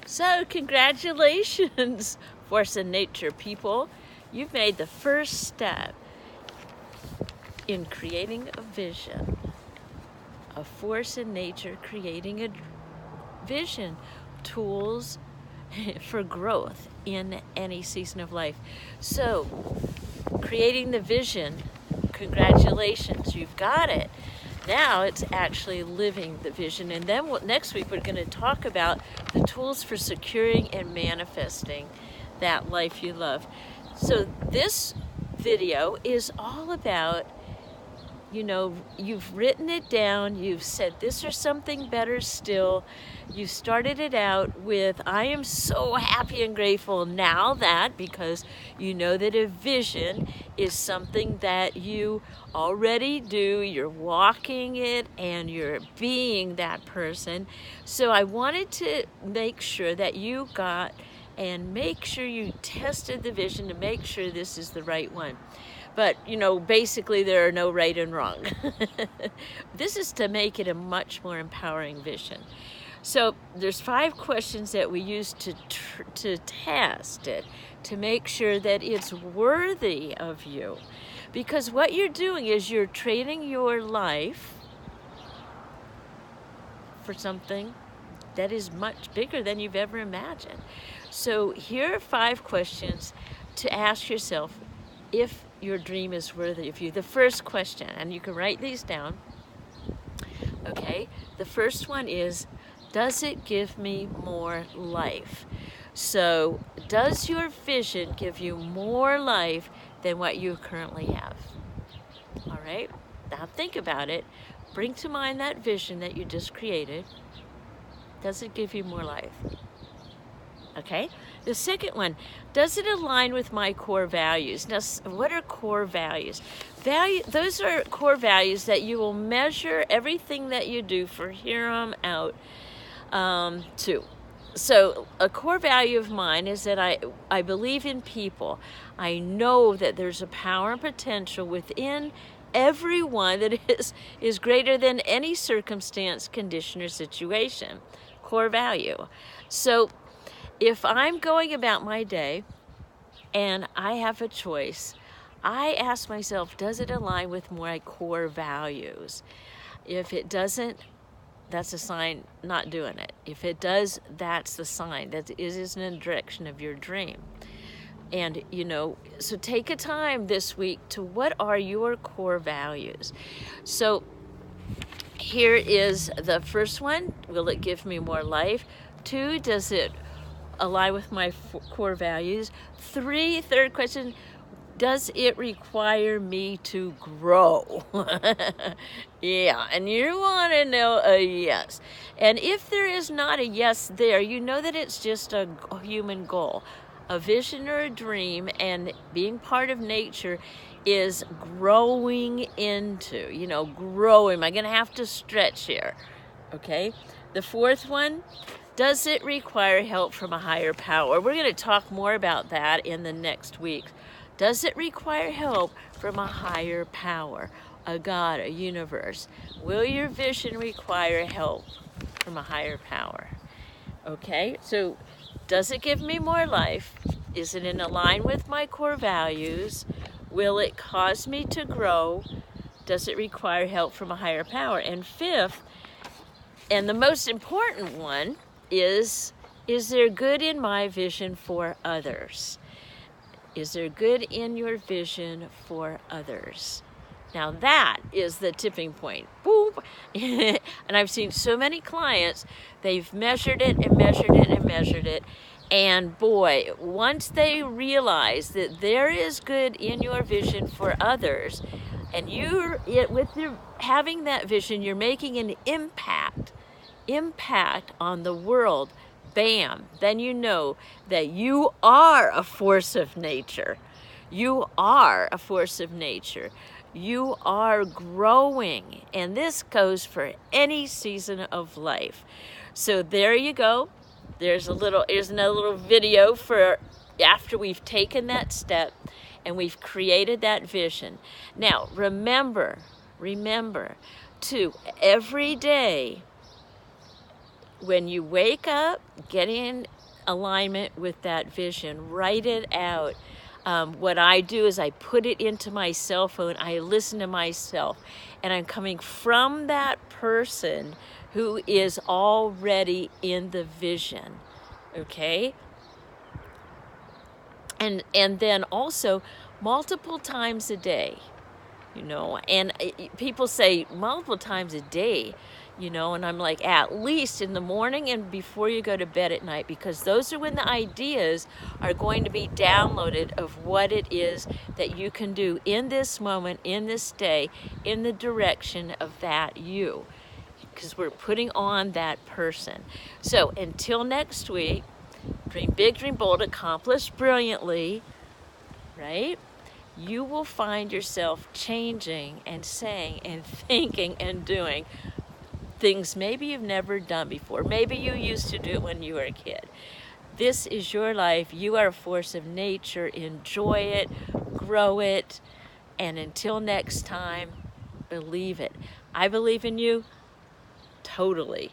So congratulations, Force of Nature people. You've made the first step in creating a vision. A force in nature creating a vision. Tools for growth in any season of life. So, creating the vision, congratulations, you've got it. Now it's actually living the vision. And then next week we're going to talk about the tools for securing and manifesting that life you love. So this video is all about, you've written it down, you've said this or something better still. You started it out with, I am so happy and grateful now that, because you know that a vision is something that you already do, you're walking it and you're being that person. So I wanted to make sure that you got and make sure you tested the vision to make sure this is the right one. But, basically there are no right and wrong. This is to make it a much more empowering vision. So there's 5 questions that we use to test it, to make sure that it's worthy of you. Because what you're doing is you're trading your life for something that is much bigger than you've ever imagined. So here are 5 questions to ask yourself if your dream is worthy of you. The first question, and you can write these down, okay? The first one is, does it give me more life? So, does your vision give you more life than what you currently have? All right? Now think about it. Bring to mind that vision that you just created. Does it give you more life? Okay? The second one, does it align with my core values? Now, what are core values? Those are core values that you will measure everything that you do from here on out to. So a core value of mine is that I believe in people. I know that there's a power and potential within everyone that is greater than any circumstance, condition, or situation. Core value. So if I'm going about my day and I have a choice, I ask myself, does it align with my core values? If it doesn't, that's a sign not doing it. If it does, that's the sign that it is in the direction of your dream. And, so take a time this week to what are your core values? So here is the first one. Will it give me more life? 2, does it align with my core values? 3, third question, does it require me to grow? Yeah, and you want to know a yes. And if there is not a yes there, you know that it's just a human goal. A vision or a dream, and being part of nature is growing into, growing. Am I going to have to stretch here? Okay. The 4th one, does it require help from a higher power? We're going to talk more about that in the next week. Does it require help from a higher power, a God, a universe? Will your vision require help from a higher power? Okay, so does it give me more life? Is it in line with my core values? Will it cause me to grow? Does it require help from a higher power? And 5th, and the most important one, is there good in my vision for others? Is there good in your vision for others? Now that is the tipping point. Boop. And I've seen so many clients, they've measured it and measured it and measured it. And boy, once they realize that there is good in your vision for others, and with your having that vision, you're making an impact on the world, bam, then you know that you are a force of nature. You are a force of nature. You are growing, and this goes for any season of life. So there you go. Here's another little video for after we've taken that step and we've created that vision. Now, remember to every day when you wake up, get in alignment with that vision. Write it out. What I do is I put it into my cell phone. I listen to myself, and I'm coming from that person who is already in the vision. Okay? And then also multiple times a day, you know, and people say multiple times a day, you know, and I'm like, at least in the morning and before you go to bed at night, because those are when the ideas are going to be downloaded of what it is that you can do in this moment, in this day, in the direction of that you, because we're putting on that person. So until next week, dream big, dream bold, accomplish brilliantly, right? You will find yourself changing and saying and thinking and doing things maybe you've never done before. Maybe you used to do it when you were a kid. This is your life. You are a force of nature. Enjoy it, grow it, and until next time, believe it. I believe in you totally.